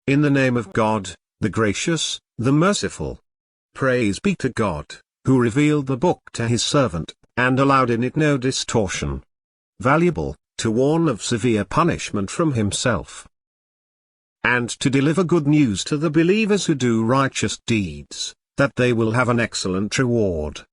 In the name of God, the Gracious, the Merciful. Praise be to God, who revealed the book to his servant, and allowed in it no distortion. Valuable, to warn of severe punishment from himself, and to deliver good news to the believers who do righteous deeds, that they will have an excellent reward,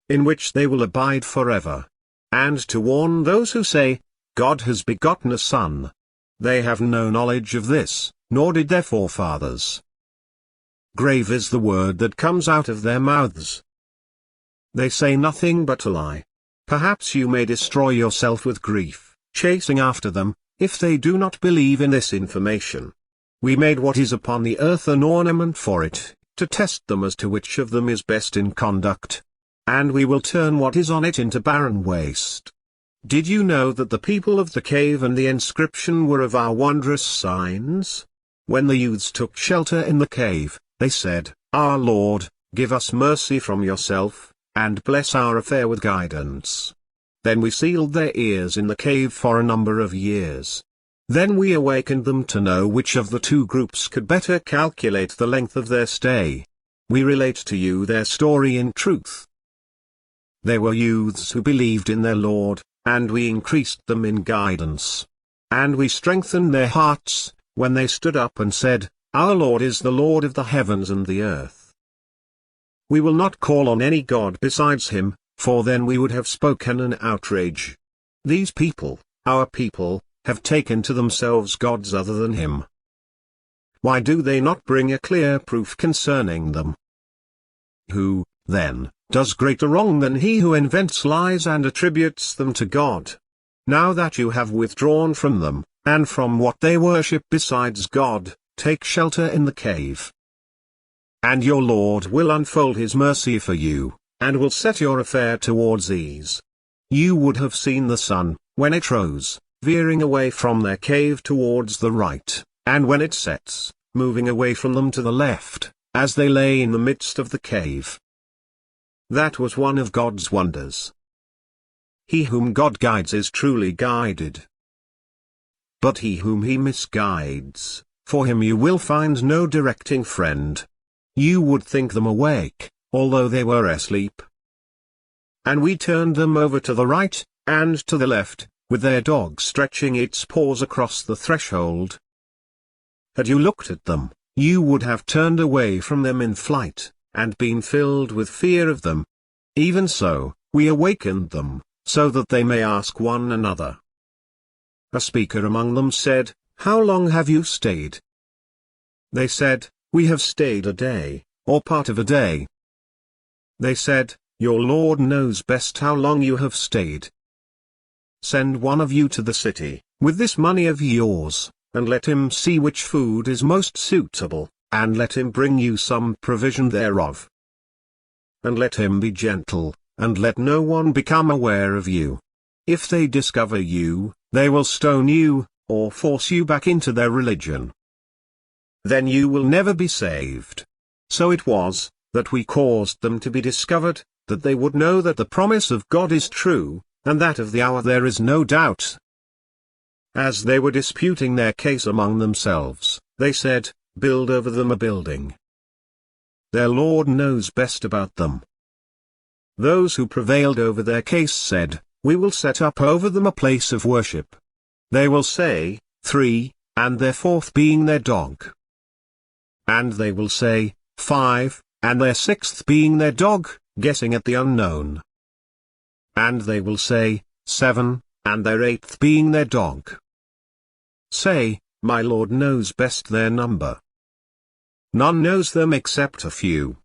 in which they will abide forever. And to warn those who say, God has begotten a son. They have no knowledge of this, nor did their forefathers. Grave is the word that comes out of their mouths. They say nothing but a lie. Perhaps you may destroy yourself with grief, chasing after them, if they do not believe in this information. We made what is upon the earth an ornament for it, to test them as to which of them is best in conduct. And we will turn what is on it into barren waste. Did you know that the people of the cave and the inscription were of our wondrous signs? When the youths took shelter in the cave, they said, Our Lord, give us mercy from yourself, and bless our affair with guidance. Then we sealed their ears in the cave for a number of years. Then we awakened them to know which of the two groups could better calculate the length of their stay. We relate to you their story in truth. They were youths who believed in their Lord, and we increased them in guidance. And we strengthened their hearts, when they stood up and said, Our Lord is the Lord of the heavens and the earth. We will not call on any god besides him, for then we would have spoken an outrage. These people, our people, have taken to themselves gods other than him. Why do they not bring a clear proof concerning them? Who, then, does greater wrong than he who invents lies and attributes them to God? Now that you have withdrawn from them, and from what they worship besides God, take shelter in the cave. And your Lord will unfold his mercy for you, and will set your affair towards ease. You would have seen the sun, when it rose, veering away from their cave towards the right, and when it sets, moving away from them to the left, as they lay in the midst of the cave. That was one of God's wonders. He whom God guides is truly guided. But he whom he misguides, for him you will find no directing friend. You would think them awake, although they were asleep. And we turned them over to the right, and to the left, with their dog stretching its paws across the threshold. Had you looked at them, you would have turned away from them in flight, and been filled with fear of them. Even so, we awakened them, so that they may ask one another. A speaker among them said, How long have you stayed? They said, We have stayed a day, or part of a day. They said, Your Lord knows best how long you have stayed. Send one of you to the city, with this money of yours, and let him see which food is most suitable, and let him bring you some provision thereof. And let him be gentle, and let no one become aware of you. If they discover you, they will stone you, or force you back into their religion. Then you will never be saved. So it was, that we caused them to be discovered, that they would know that the promise of God is true, and that of the hour there is no doubt. As they were disputing their case among themselves, they said, Build over them a building. Their Lord knows best about them. Those who prevailed over their case said, We will set up over them a place of worship. They will say, 3, and their fourth being their dog. And they will say, 5, and their sixth being their dog, guessing at the unknown. And they will say, 7, and their eighth being their dog. Say, My Lord knows best their number. None knows them except a few.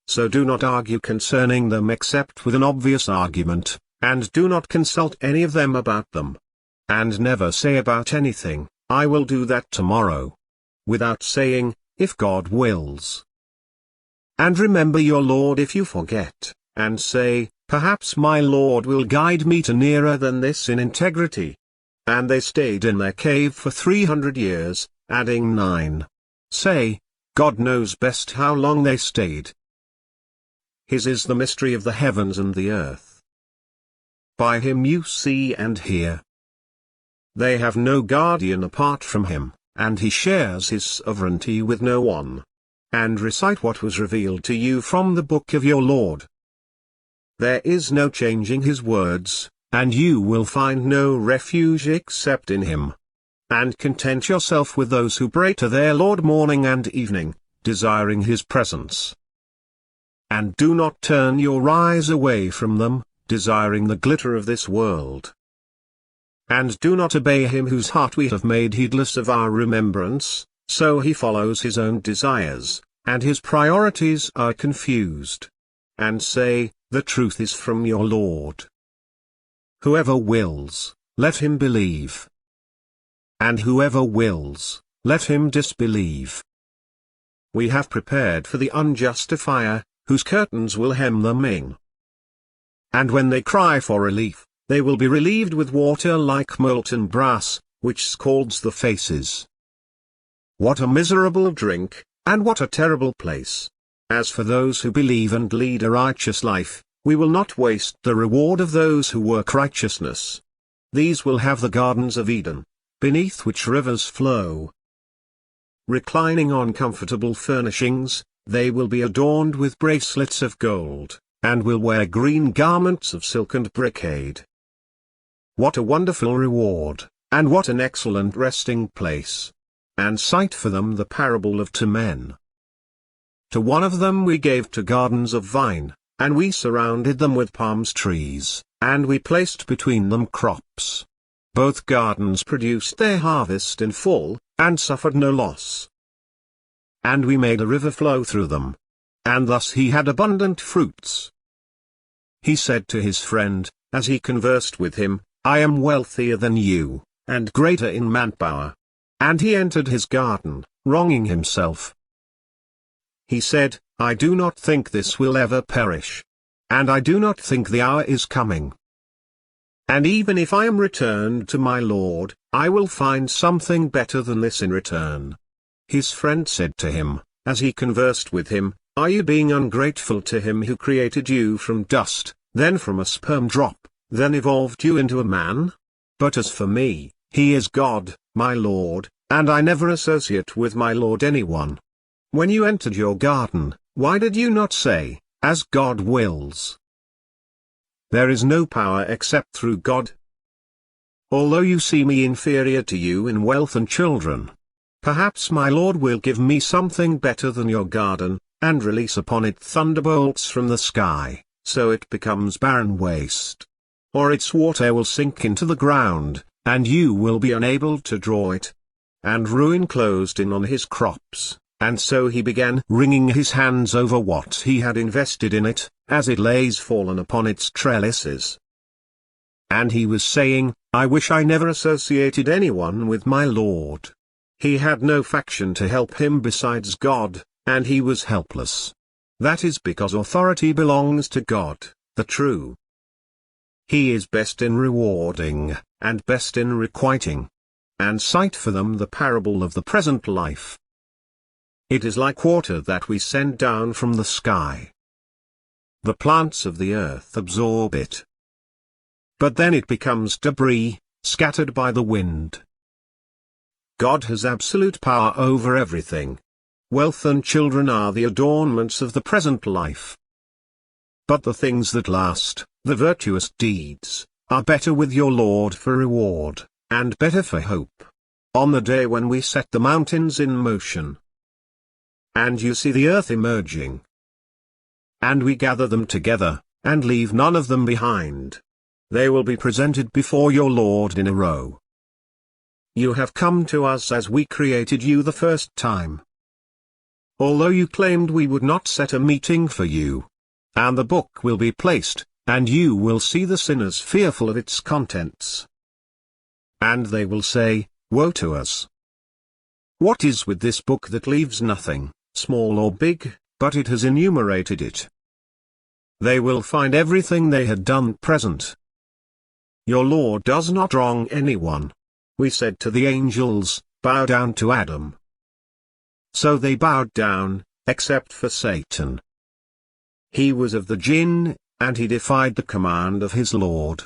So do not argue concerning them except with an obvious argument, and do not consult any of them about them. And never say about anything, I will do that tomorrow, without saying, if God wills. And remember your Lord if you forget, and say, Perhaps my Lord will guide me to nearer than this in integrity. And they stayed in their cave for 300 years, adding 9. Say, God knows best how long they stayed. His is the mystery of the heavens and the earth. By him you see and hear. They have no guardian apart from him, and he shares his sovereignty with no one. And recite what was revealed to you from the book of your Lord. There is no changing his words, and you will find no refuge except in him. And content yourself with those who pray to their Lord morning and evening, desiring his presence. And do not turn your eyes away from them, desiring the glitter of this world. And do not obey him whose heart we have made heedless of our remembrance, so he follows his own desires, and his priorities are confused. And say, the truth is from your Lord. Whoever wills, let him believe. And whoever wills, let him disbelieve. We have prepared for the unjust a fire, whose curtains will hem them in. And when they cry for relief, they will be relieved with water like molten brass, which scalds the faces. What a miserable drink, and what a terrible place! As for those who believe and lead a righteous life, we will not waste the reward of those who work righteousness. These will have the gardens of Eden, beneath which rivers flow. Reclining on comfortable furnishings, they will be adorned with bracelets of gold, and will wear green garments of silk and brocade. What a wonderful reward, and what an excellent resting place! And cite for them the parable of 2 men. To one of them we gave 2 gardens of vine, and we surrounded them with palm trees, and we placed between them crops. Both gardens produced their harvest in full, and suffered no loss. And we made a river flow through them. And thus he had abundant fruits. He said to his friend, as he conversed with him, I am wealthier than you, and greater in manpower. And he entered his garden, wronging himself. He said, I do not think this will ever perish. And I do not think the hour is coming. And even if I am returned to my Lord, I will find something better than this in return. His friend said to him, as he conversed with him, Are you being ungrateful to him who created you from dust, then from a sperm drop, then evolved you into a man? But as for me, he is God, my Lord, and I never associate with my Lord anyone. When you entered your garden, why did you not say, as God wills? There is no power except through God. Although you see me inferior to you in wealth and children, perhaps my Lord will give me something better than your garden, and release upon it thunderbolts from the sky, so it becomes barren waste. Or its water will sink into the ground, and you will be unable to draw it. And ruin closed in on his crops, and so he began wringing his hands over what he had invested in it, as it lays fallen upon its trellises. And he was saying, I wish I never associated anyone with my Lord. He had no faction to help him besides God, and he was helpless. That is because authority belongs to God, the true. He is best in rewarding, and best in requiting. And cite for them the parable of the present life. It is like water that we send down from the sky. The plants of the earth absorb it. But then it becomes debris, scattered by the wind. God has absolute power over everything. Wealth and children are the adornments of the present life. But the things that last, the virtuous deeds, are better with your Lord for reward, and better for hope. On the day when we set the mountains in motion, and you see the earth emerging, and we gather them together, and leave none of them behind. They will be presented before your Lord in a row. You have come to us as we created you the first time. Although you claimed we would not set a meeting for you. And the book will be placed, and you will see the sinners fearful of its contents. And they will say, Woe to us! What is with this book that leaves nothing, small or big, but it has enumerated it? They will find everything they had done present. Your Lord does not wrong anyone. We said to the angels, Bow down to Adam. So they bowed down, except for Satan. He was of the jinn, and he defied the command of his Lord.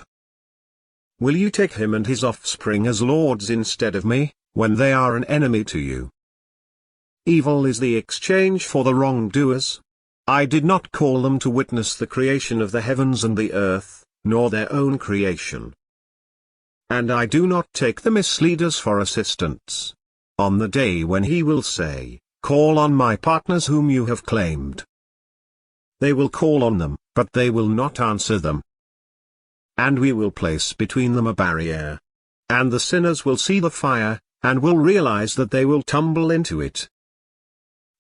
Will you take him and his offspring as lords instead of me, when they are an enemy to you. Evil is the exchange for the wrongdoers. I did not call them to witness the creation of the heavens and the earth, nor their own creation. And I do not take the misleaders for assistants. On the day when he will say, "Call on my partners whom you have claimed." They will call on them, but they will not answer them. And we will place between them a barrier. And the sinners will see the fire, and will realize that they will tumble into it.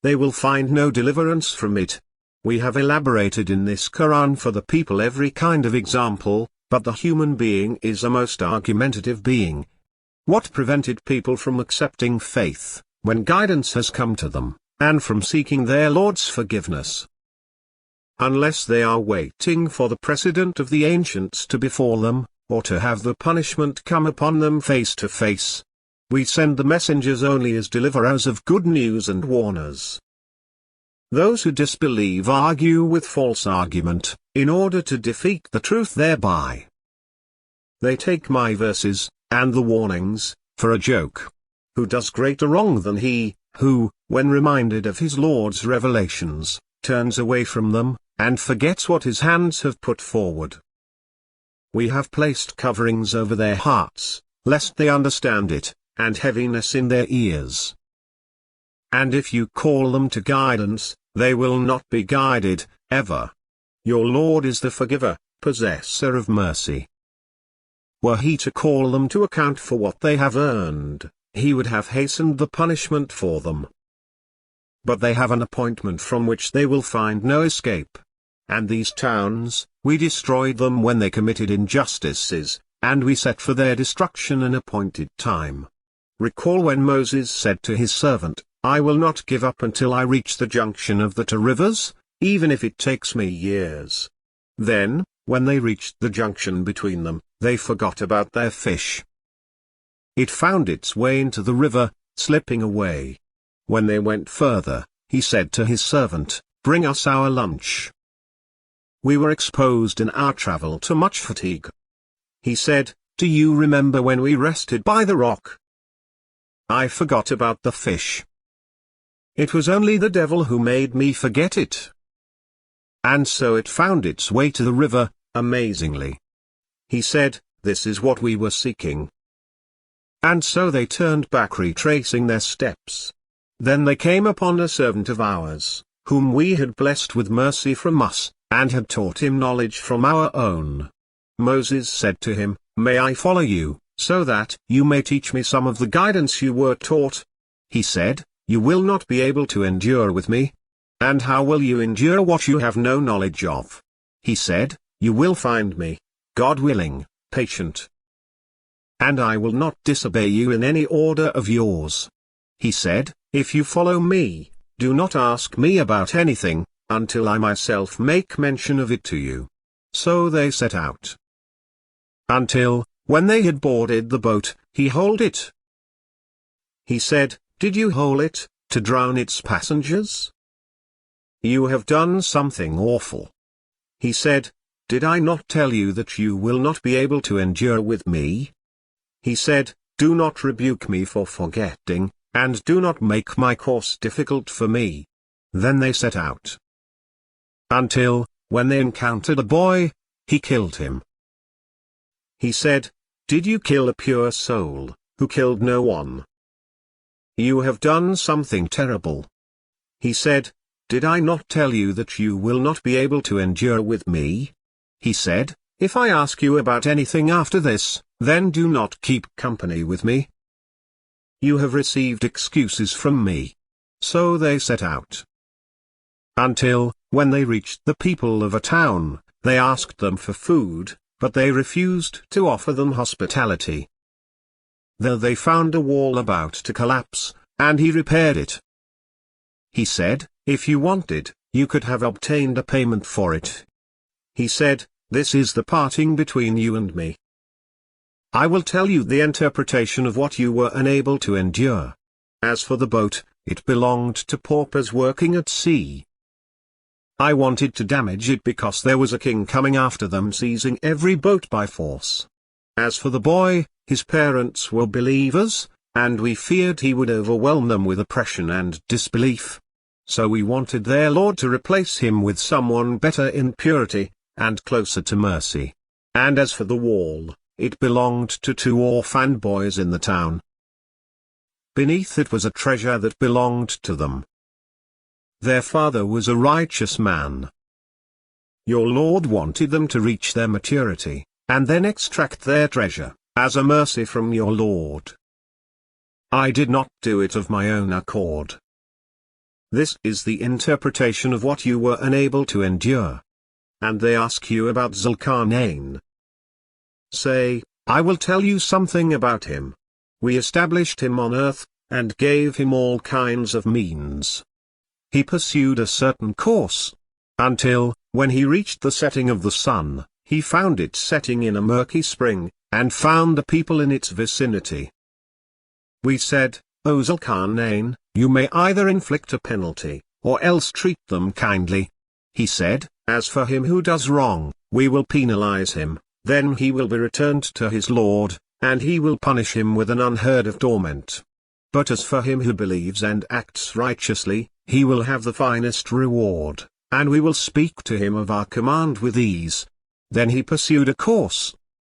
They will find no deliverance from it. We have elaborated in this Quran for the people every kind of example, but the human being is a most argumentative being. What prevented people from accepting faith, when guidance has come to them, and from seeking their Lord's forgiveness? Unless they are waiting for the precedent of the ancients to befall them, or to have the punishment come upon them face to face. We send the messengers only as deliverers of good news and warners. Those who disbelieve argue with false argument, in order to defeat the truth thereby. They take my verses, and the warnings, for a joke. Who does greater wrong than he, who, when reminded of his Lord's revelations, turns away from them, and forgets what his hands have put forward? We have placed coverings over their hearts, lest they understand it, and heaviness in their ears. And if you call them to guidance, they will not be guided, ever. Your Lord is the forgiver, possessor of mercy. Were he to call them to account for what they have earned, he would have hastened the punishment for them. But they have an appointment from which they will find no escape. And these towns, we destroyed them when they committed injustices, and we set for their destruction an appointed time. Recall when Moses said to his servant, "I will not give up until I reach the junction of the two rivers, even if it takes me years." Then, when they reached the junction between them, they forgot about their fish. It found its way into the river, slipping away. When they went further, he said to his servant, "Bring us our lunch." We were exposed in our travel to much fatigue. He said, "Do you remember when we rested by the rock? I forgot about the fish. It was only the devil who made me forget it." And so it found its way to the river, amazingly. He said, "This is what we were seeking." And so they turned back, retracing their steps. Then they came upon a servant of ours, whom we had blessed with mercy from us, and had taught him knowledge from our own. Moses said to him, "May I follow you, so that you may teach me some of the guidance you were taught?" He said, "You will not be able to endure with me. And how will you endure what you have no knowledge of?" He said, "You will find me, God willing, patient. And I will not disobey you in any order of yours." He said, "If you follow me, do not ask me about anything, until I myself make mention of it to you." So they set out. Until, when they had boarded the boat, he hauled it. He said, "Did you haul it, to drown its passengers? You have done something awful." He said, "Did I not tell you that you will not be able to endure with me?" He said, "Do not rebuke me for forgetting, and do not make my course difficult for me." Then they set out. Until, when they encountered a boy, he killed him. He said, "Did you kill a pure soul, who killed no one? You have done something terrible." He said, "Did I not tell you that you will not be able to endure with me?" He said, "If I ask you about anything after this, then do not keep company with me. You have received excuses from me." So they set out. Until, when they reached the people of a town, they asked them for food, but they refused to offer them hospitality. There they found a wall about to collapse, and he repaired it. He said, "If you wanted, you could have obtained a payment for it." He said, "This is the parting between you and me. I will tell you the interpretation of what you were unable to endure. As for the boat, it belonged to paupers working at sea. I wanted to damage it because there was a king coming after them, seizing every boat by force. As for the boy, his parents were believers, and we feared he would overwhelm them with oppression and disbelief. So we wanted their Lord to replace him with someone better in purity, and closer to mercy. And as for the wall, it belonged to 2 orphan boys in the town. Beneath it was a treasure that belonged to them. Their father was a righteous man. Your Lord wanted them to reach their maturity, and then extract their treasure, as a mercy from your Lord. I did not do it of my own accord. This is the interpretation of what you were unable to endure. And they ask you about Zulkarnain. Say, I will tell you something about him. We established him on earth, and gave him all kinds of means. He pursued a certain course, until, when he reached the setting of the sun, he found it setting in a murky spring, and found the people in its vicinity. We said, O Zulkarnain, you may either inflict a penalty, or else treat them kindly. He said, as for him who does wrong, we will penalize him, then he will be returned to his Lord, and he will punish him with an unheard of torment. But as for him who believes and acts righteously, he will have the finest reward, and we will speak to him of our command with ease. Then he pursued a course,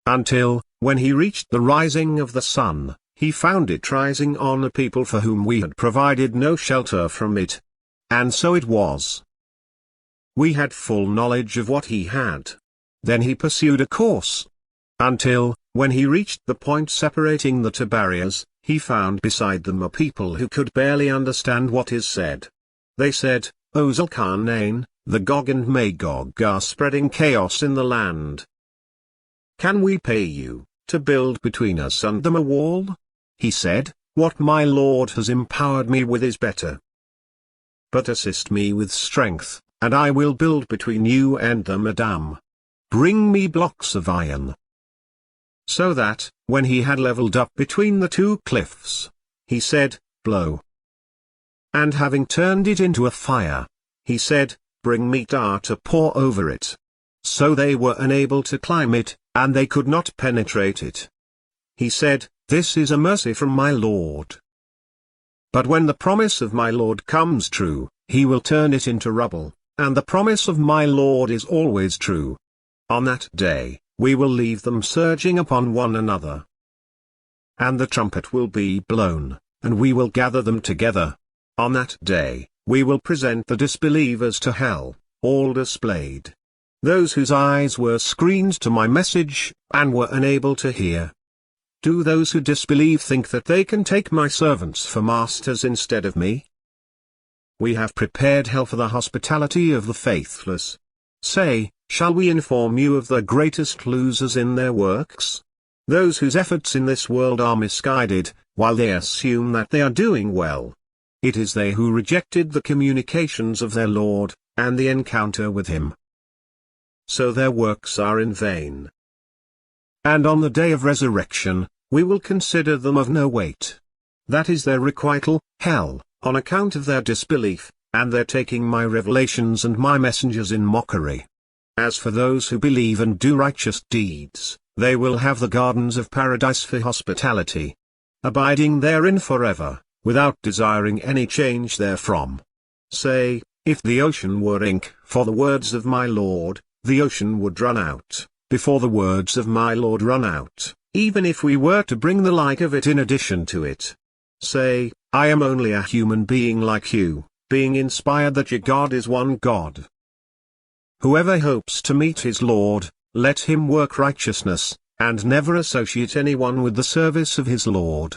until, when he reached the rising of the sun, he found it rising on a people for whom we had provided no shelter from it. And so it was. We had full knowledge of what he had. Then he pursued a course, until, when he reached the point separating the 2 barriers, he found beside them a people who could barely understand what is said. They said, O Zulkarnain, the Gog and Magog are spreading chaos in the land. Can we pay you, to build between us and them a wall? He said, what my Lord has empowered me with is better. But assist me with strength, and I will build between you and them a dam. Bring me blocks of iron. So that, when he had leveled up between the 2 cliffs, he said, blow. And having turned it into a fire, he said, bring me tar to pour over it. So they were unable to climb it, and they could not penetrate it. He said, this is a mercy from my Lord. But when the promise of my Lord comes true, he will turn it into rubble, and the promise of my Lord is always true. On that day, we will leave them surging upon one another. And the trumpet will be blown, and we will gather them together. On that day, we will present the disbelievers to hell, all displayed. Those whose eyes were screened to my message, and were unable to hear. Do those who disbelieve think that they can take my servants for masters instead of me? We have prepared hell for the hospitality of the faithless. Say, shall we inform you of the greatest losers in their works? Those whose efforts in this world are misguided, while they assume that they are doing well. It is they who rejected the communications of their Lord, and the encounter with him. So their works are in vain. And on the day of resurrection, we will consider them of no weight. That is their requital, hell, on account of their disbelief, and their taking my revelations and my messengers in mockery. As for those who believe and do righteous deeds, they will have the gardens of paradise for hospitality, abiding therein forever, without desiring any change therefrom. Say, if the ocean were ink for the words of my Lord, the ocean would run out, before the words of my Lord run out, even if we were to bring the like of it in addition to it. Say, I am only a human being like you, being inspired that your God is one God. Whoever hopes to meet his Lord, let him work righteousness, and never associate anyone with the service of his Lord.